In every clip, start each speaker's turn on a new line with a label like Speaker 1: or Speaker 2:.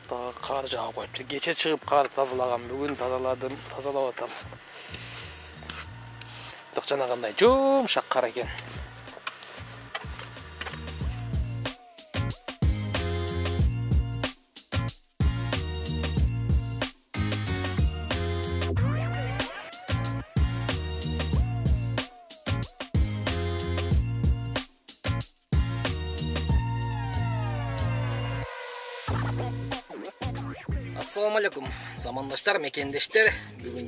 Speaker 1: Бага кар жаап коюптур. Кече чыгып кар тазалагам, бүгүн тазаладым, тазалап атам. Жана кандай жумшак кар экен. Assalamu alaikum. Замандаштар, мекендештер. Бүгүн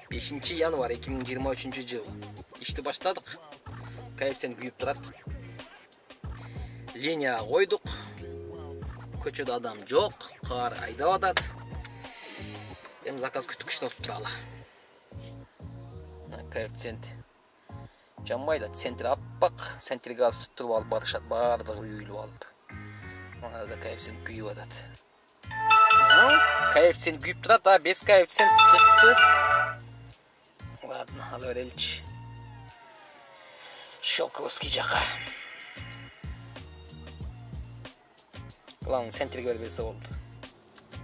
Speaker 1: 5 январь 2023 жыл. Ишти баштадык. Коэффициент күйүп турат. Линия койдук. Көчөдө адам жок, кар айдап атат. Эми заказ күтүп туралы. Коэффициент жамайла, центр аппак, центр газ туруп алып барышат, баардыгы үйүлүп алып. Мына да коэффициент күйүп атат. Коэффициент күйүп турат, а без коэффициент чыкты. Ладно, ала береличи. Щелковский жака. Главный центрге берсе болду.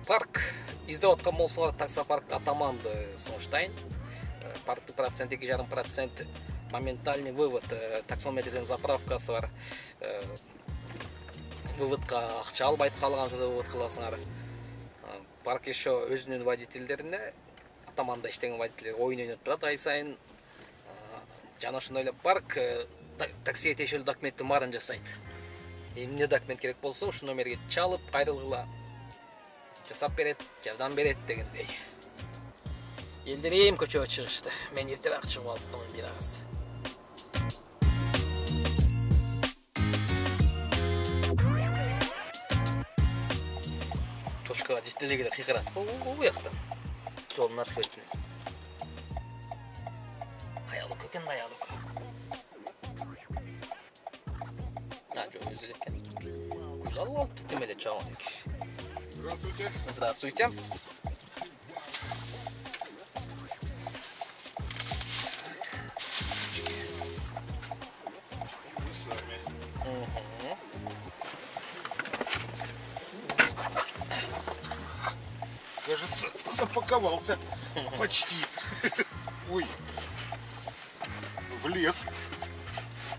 Speaker 1: Парк издеп аткан болсоңор, таксопарк атаманды сунуштайын. Парктын процент 2,5% моментальный вывод, таксометрдин заправкасы бар. Выводка акча албайт калган жерде вывод кыласыңар. Парк еще өзүнүн водительдерине, атаманда иштеген водительдер оюн ойноп турат ай сайын. Жана ошондой эле парк таксиге тиешелүү документтин баарын жасайт. Эмне документ керек болсо, ушул номерге чалып, кайрылгыла жасап берет, жардам берет дегендей. Элдер көчөгө чыгышты. Мен эртерээк чыгып алыптым бир аз. Точкага жетелегиде кыйкырат. У яктан. Жолдун аркы бетине. Аялык экен, аялык. Жол өзү экен. Куйлалып алыптыр темеле чоң эки. Здравствуйте. Здравствуйте.
Speaker 2: Кажется, запаковался почти. Ой, в лес.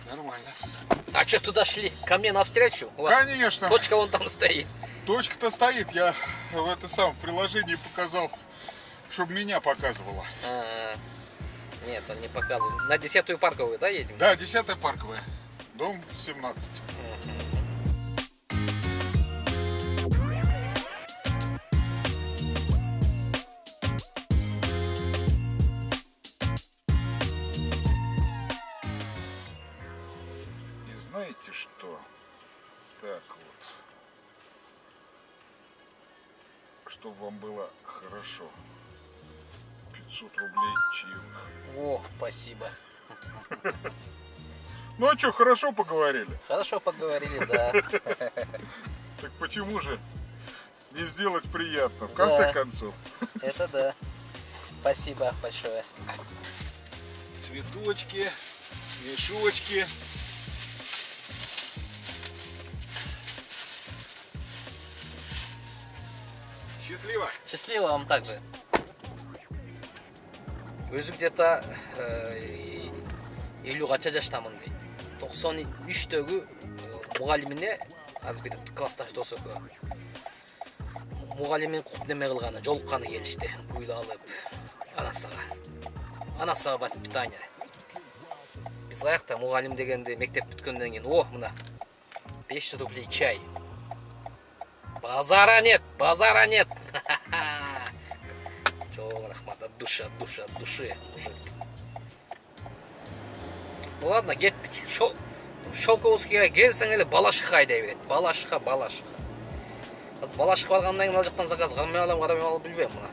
Speaker 2: Нормально.
Speaker 1: А что туда шли? Ко мне навстречу?
Speaker 2: Конечно.
Speaker 1: Точка вон там стоит.
Speaker 2: Точка-то стоит. Я в это самое приложение показал, чтобы меня показывало.
Speaker 1: Нет, он не показывает. На 10-ю парковую, да, едем?
Speaker 2: Да, 10-я парковая. Дом 17. Знаете что? Так вот. Чтобы вам было хорошо. 500 рублей чаевых.
Speaker 1: О, спасибо.
Speaker 2: Ну а что, хорошо поговорили?
Speaker 1: Хорошо поговорили, да.
Speaker 2: Так почему же не сделать приятно, в конце концов?
Speaker 1: Это да. Спасибо большое.
Speaker 2: Цветочки, мешочки. Счастливо.
Speaker 1: Счастливо вам также. Өзү где-то 50 кача жаштамын дейт. 93-төгү мугалимине аз бир классташ дос экөө. Мугалимин куп неме кылганы, жолукканы келишти. Куйлу алып анасага воспитание. Биз каякта мугалим дегенде мектеп бүткөндөн кийин, о, мына 500 рублей чай. Базара нет. Чоң рахмат, от души, мужик. Ну ладно, кеттик. Щелковскийге келсең эле Балашыха айдай берет. Балашыха. Аз Балашыха баргандан кийин ал жактан заказ кармай алам, билбейм мына.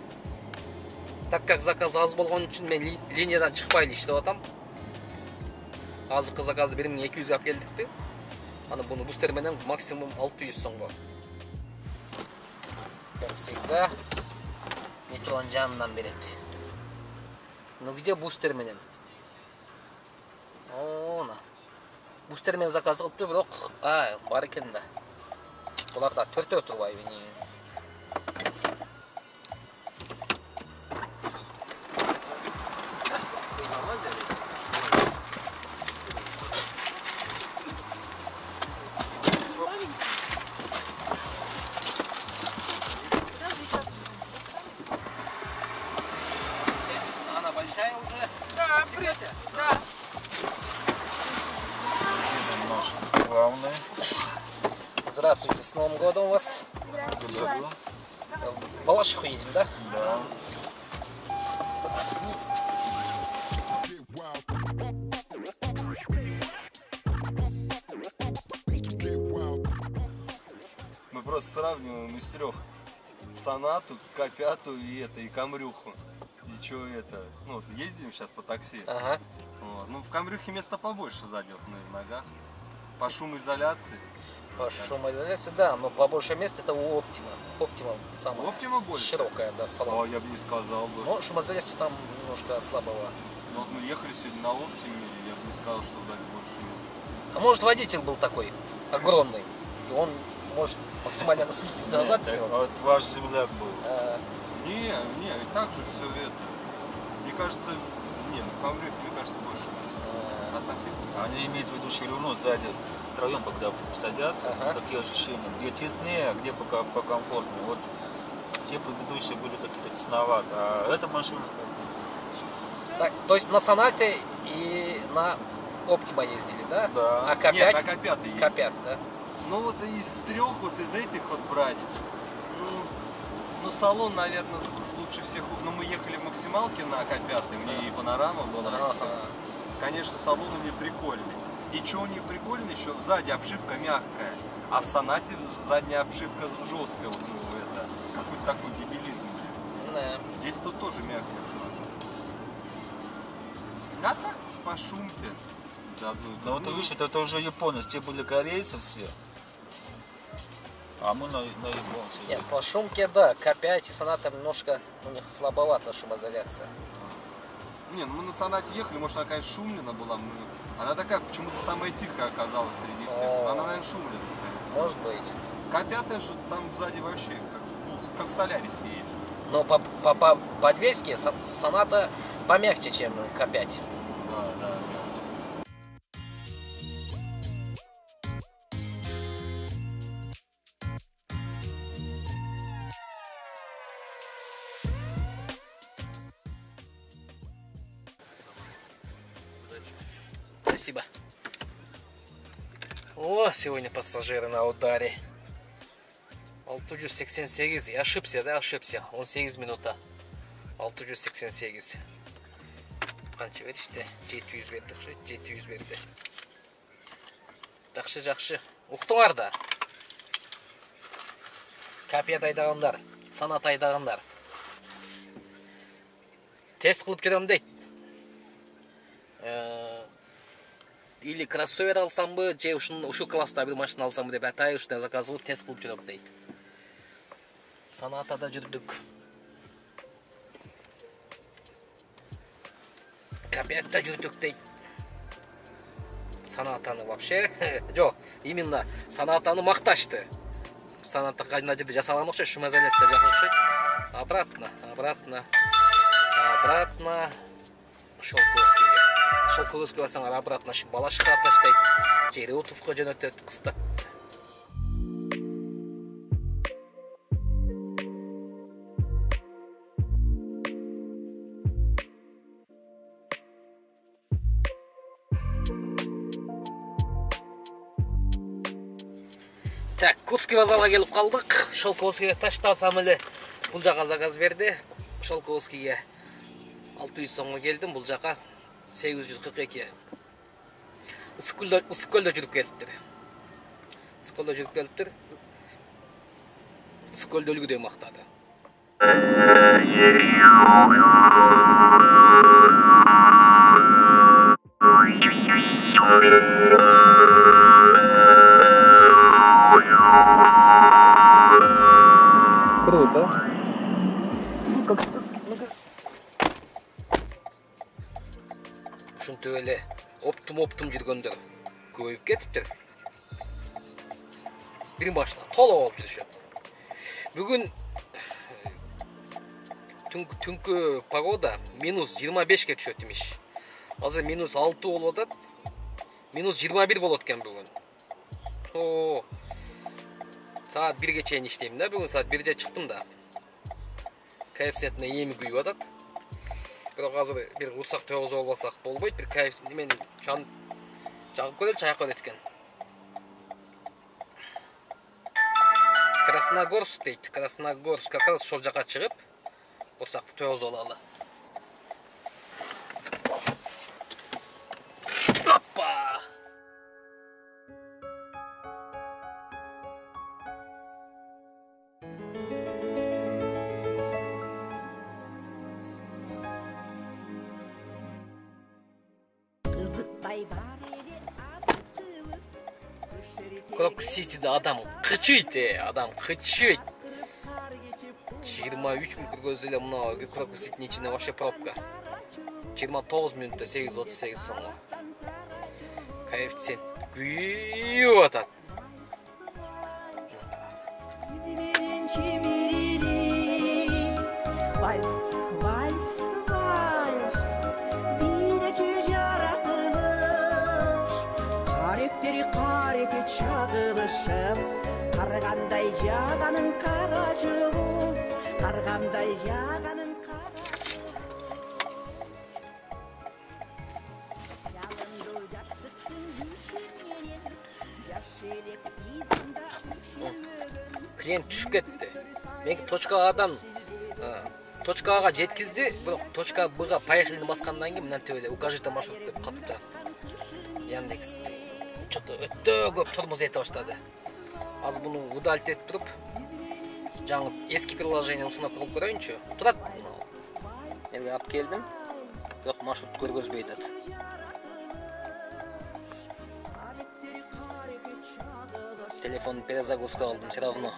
Speaker 1: Так как заказ аз болгон үчүн мен линиядан чыкпай иштеп атам. Азыркы заказды 1200 алып келдикпи. Аны буну бустер менен максимум 600 сомго. Как всегда, Нитулан жанынан берет. Ну где бустер менен? Она. Бустер менен заказ кылыптыр, бирок бар экен да. Бұлар да төртеу тұрбай бейне. Она большая уже?
Speaker 3: Да, привет. Да.
Speaker 4: Наш главный.
Speaker 1: Здравствуйте, с Новым годом вас. В Балашиху едем, да?
Speaker 4: Да. Мы просто сравниваем из трех: Сонату, К5 и Камрюху. И что это? Ну вот ездим сейчас по такси.
Speaker 1: Ага.
Speaker 4: Вот. Ну в Камрюхе места побольше сзади, вот на ногах. По шумоизоляции.
Speaker 1: По шумоизоляции, да, но побольше мест это у Оптима. Оптима самая
Speaker 4: Оптима больше?
Speaker 1: широкая, да, салон.
Speaker 4: Я бы не сказал бы.
Speaker 1: Но шумоизоляция там немножко слабовато.
Speaker 4: Ну, вот мы ехали сегодня на Оптиме, я бы не сказал, что сзади больше мест.
Speaker 1: А может водитель был такой огромный, и он может максимально назад сделать?
Speaker 5: Вот ваш земляк был.
Speaker 4: Не, и так же все это. Мне кажется, не, ну Камрюх, мне кажется, больше мест. А так это...
Speaker 5: Они имеют в виду ширину сзади втроем, когда садятся,
Speaker 1: Ага.
Speaker 5: какие ощущения, где теснее, а где покомфортнее. Вот те предыдущие были такие-то тесновато, а эта машина
Speaker 1: Так, то есть на Сонате и на Оптима ездили, да?
Speaker 5: Да.
Speaker 1: А К5?
Speaker 4: Нет, а К5 есть.
Speaker 1: К5, да?
Speaker 4: Ну вот из трех, вот из этих вот брать, ну салон, наверное, лучше всех. Ну мы ехали в максималке на К5, мне и панорама была.
Speaker 1: Ага.
Speaker 4: Конечно, салон у них прикольный. И что у них прикольно, еще сзади обшивка мягкая, а в Сонате задняя обшивка жесткая, вот, ну это, какой-то такой дебилизм.
Speaker 1: Да.
Speaker 4: Здесь тут тоже мягкая, смотрю. А так, по шумке. Да,
Speaker 5: Но вот видишь, это уже японцы, те были корейцы все, а мы на японцев.
Speaker 1: Нет, по шумке, да, К5 и Соната немножко у них слабовато шумоизоляция.
Speaker 4: Не, ну мы на Сонате ехали, может она, конечно, шумлина была. Она такая почему-то самая тихая оказалась среди всех.
Speaker 1: О.
Speaker 4: Она, наверное, шумлина, скорее всего.
Speaker 1: Может быть.
Speaker 4: К5 же там сзади вообще, как в Солярисе едешь.
Speaker 1: Но по подвеске Соната помягче, чем К5.
Speaker 4: Да, мелочь.
Speaker 1: Спасибо. О, сегодня пассажиры на ударе. 688. Я ошибся, да, ошибся. 18 минута. 688. Қанша берішті? 700 берді. 700 берді. Жақшы. Ұқтыңар да. К5 айдағандар. Сонат айдағандар. Тест қылып жүрем дейді. Или кроссовер алсам бы, же ушу класста bir машина алсам бы деп атай ушундай заказ кылып тест кылып жүрөм дейт. Сонатада жүрдүк. К5-та жүрдүк дейт. Сонатаны вообще, жок, именно Сонатаны макташты. Соната кайда жерде жасалган окшойт, шумоизоляция жакын окшойт. Обратно. Шолковскийге. Шолковский бассаңар обратно Балашихқа таштайт. Реутовко жөнөтөт, кыстат. Так, Кутский вокзалга келип калдык. Шолковскийге таштасам эле бул жака заказ берди. Шолковскийге 600 сомго келдим, бул жака 842. Ысыккөлдө жүрүп келиптир. Ысыккөлдө өлгүдөй мактады. Круто. Ушинтип эле оптум жүргөндөр көбөйүп кетиптир. бир машина толо болуп жүрүшөт. Бүгүн түнкү погода -25ке түшөт имиш. Азыр -6 болуп атат. -21 болот экен бүгүн. О. Саат 1ге чейин иштейм да. Бүгүн саат 1де чыктым да. Коэффициентине эми күйүп атат. Бирок азыр бир урсак тогуз болбосак болбойт. Бир коэффициент мен жагып көрөлү, чайкап көрөт экен. Красногорск дейт. Красногорск как раз ошол жака чыгып, урсакты тогуз алалы. Опа! Крокус-Ситиде адам кычыйт, адам кычыйт. 23 мүнөт көргөзүп эле мына Крокус-Ситинин ичинде вообще пробка. 29 мүнөттө 8.38 сомго. Коэффициент күйүп атат.
Speaker 6: Vals, vals, vals, bileci yaratılış. Karakteri kareke çağılışıp, karganday yağanın karacığız, karganday yağanın karacığız. Yalındı yaşlıktın hükümyenin, yaşelip izinde
Speaker 1: Клиент түшүп кетти. Меники точка Адан точка Ага жеткизди, бирок точка Бга поехали баскандан кийин мындан төбөлө укажите маршрут деп калыпты. Яндекс чото өтө көп тормоз эте баштады. Азыр буну удалить этип туруп, жаңы эски приложение установка кылып көрөйүнчү. Турат. Мен алып келдим. Бирок маршрут көргөзбөй атат. Телефон перезагрузка алdım все равно.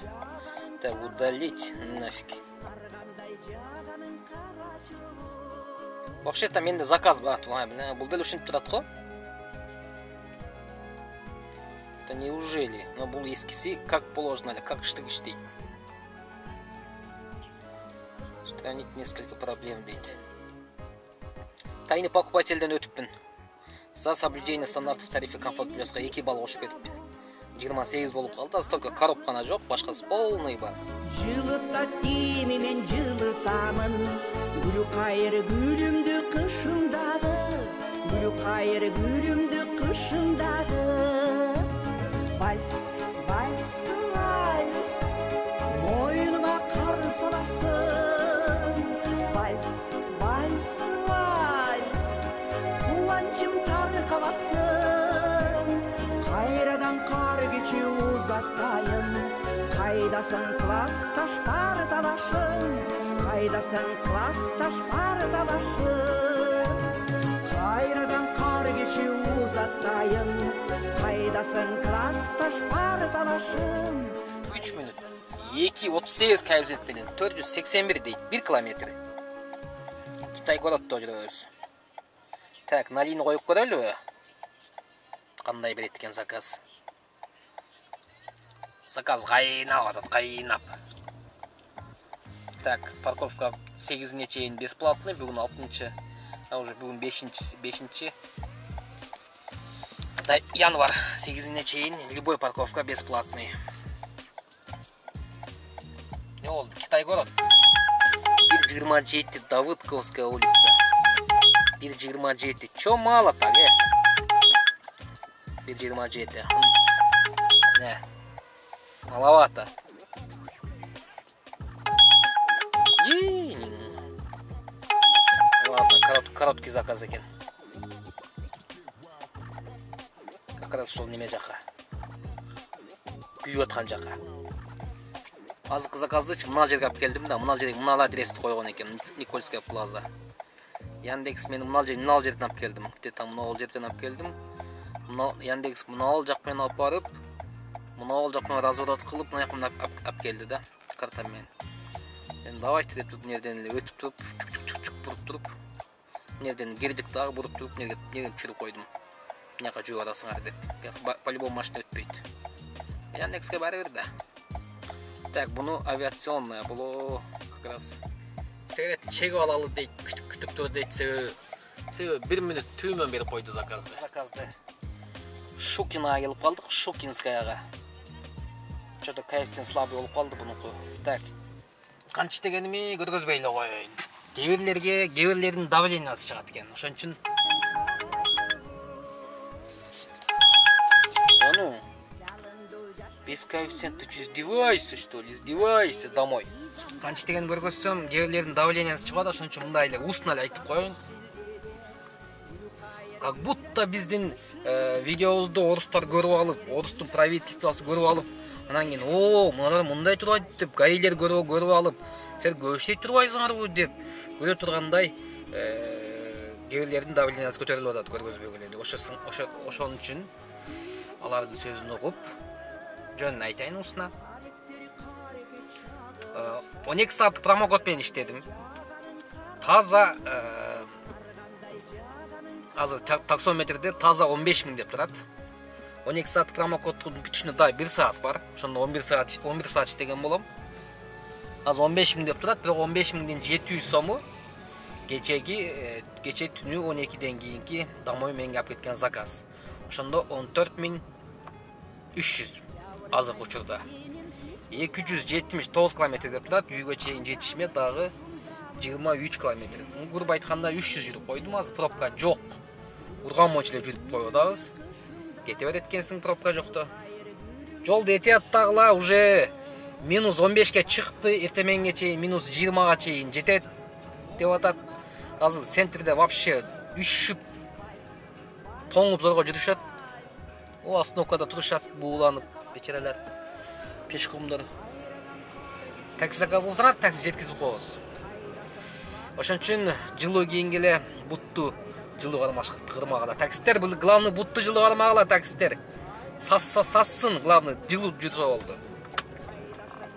Speaker 1: Так, удалить нафиг. Вообще-то менде заказ бар. Бул деле ушинтип турат го. Это неужели? Но бул эскиси как положено, как штык иштейт. Устранить несколько проблем дейт. Тайный покупательден өтүппүн. За соблюдение стандартов тарифа комфорт плюска 2 балл кошуп кетиппин. 28 болуп калды, азыр только коробкана жок, башкасы полный бар.
Speaker 6: Жылытат теми мен жылытамын, гүлү кайыр гүлүмдү кышындагы, гүлү кайыр гүлүмдү кышындагы. Вальс, вальс, вальс, мойнума кар саласың. Вальс, вальс, вальс, кубанчым таркабасын. Кайрадан кар кечи узаттайын, кайдасың классташ парталашым, кайдасың классташ парталашым. Кайрадан кар кечи узаттайын, кайдасың классташ парталашым.
Speaker 1: 3 мүнөт. 2.38 коэффициент менен 481 дейт, 1 километр. Китай городдо жүрөбүз. Так, налийни коюп көрөлүбү? Кандай берет экен заказ? Заказ кайнап атат, кайнап. Так, парковка 8-не чейин бесплатный, бүгүн 6-чы, а уже бүгүн 5-чы. Да, январь 8-не чейин любой парковка бесплатный. Не болду? Китай город. 1.27 Давыдковская улица. 1.27. Чё мало так, 1.27. Не. Маловато. Ладно, короткий заказ экен. Как раз ушул неме жака. Күйүп аткан жака. Азыркы заказды мына жерге алып келдим да, мына жерге мына адрести койгон экен, Никольская плаза. Яндекс мени мына жерден алып келдим. Где-то мына жерден алып келдим. Яндекс мына жак менен алып барып, мына жак менен разворот кылып, мына жакка алып келди да, карта менен. Мен давайте деп тут нерден эле өтүп туруп, буруп туруп, нерден кирдик дагы буруп туруп, нерден түшүрүп койдум. Мына жака жүрүп атасыңар деп. По-любому машина өтпөйт. Яндекске бәрі берді. Так, бұны авиационная, бұл как раз сигарет чегіп алалы дейді, күтіп тұр дейді, себебі 1 минут төмен беріп қойды заказды. Шукинға келіп қалдық, Шукинскаяға. Что-то коэффициент слабый болып қалды бұныңқы. Так, қанша дегеніме көргізбейлі қойын. Геверлердің давлениясы шығады екен. Ошон үшін ну, без коэффициента ты издевайся, что ли? Издевайся домой. Қанша деген көргізсем, геверлердің давлениясы шығады, ошон үшін мындай эле устно эле айтып коеюн. Как будто биздин видеобузду орустар көрүп алып, орустун правительствосы көрүп алып, анан кийин, мыналар мындай турат деп, гаилер көрүп алып, сен көчтөй турбайсыңарбы деп көрө тургандай геверлердин давлениясы көтөрүлүп атат көргөзбөгүлө эле. Ошон үчүн алардын сөзүн угуп, жөнүн айтайын устна. 12 саат промокод менен иштедим. Таза азыр таксометрде таза 15 000 деп турат. 12 саат промокодтун күчүнө да 1 саат бар. Ошондо 11 саат иштеген болом. Азыр 15 000 деп турат, бирок 15 000ден 700 сому кече түнү 12ден кийинки домой менге алып кеткен заказ. Ошондо 14 300 азыркы учурда. 279 километр деп турат, үйгө чейин жетишиме дагы 23 километр. Грубо айтканда 300 жүрүп койдум, азыр пробка жок. Урган моч эле жүрүп коюп атабыз. Кете берет экенсиң, пробка жокто. Жолду этияттагыла уже -15ке чыкты, эртеменге чейин -20га чейин жетет деп атат. Азыр центрде вообще үшүп тоңуп зорго жүрүшөт. Остановкада турушат, бууланып, бечерелер, пешкомдор. Такси заказ кылсаңар, такси жеткизип коебуз. Ошон үчүн жылуу кийингеле бутту жылуу кырмагыла. Таксистер бул главный бутту жылуу кырмагыла, таксистер. Сассын, главный жылуу жүрсө болду.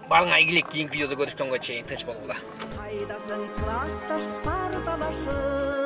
Speaker 1: Барыңа ийгилик, кийинки видеодо көрүшкөнгө чейин тынч болгула.
Speaker 6: Кайдасың классташ парталашып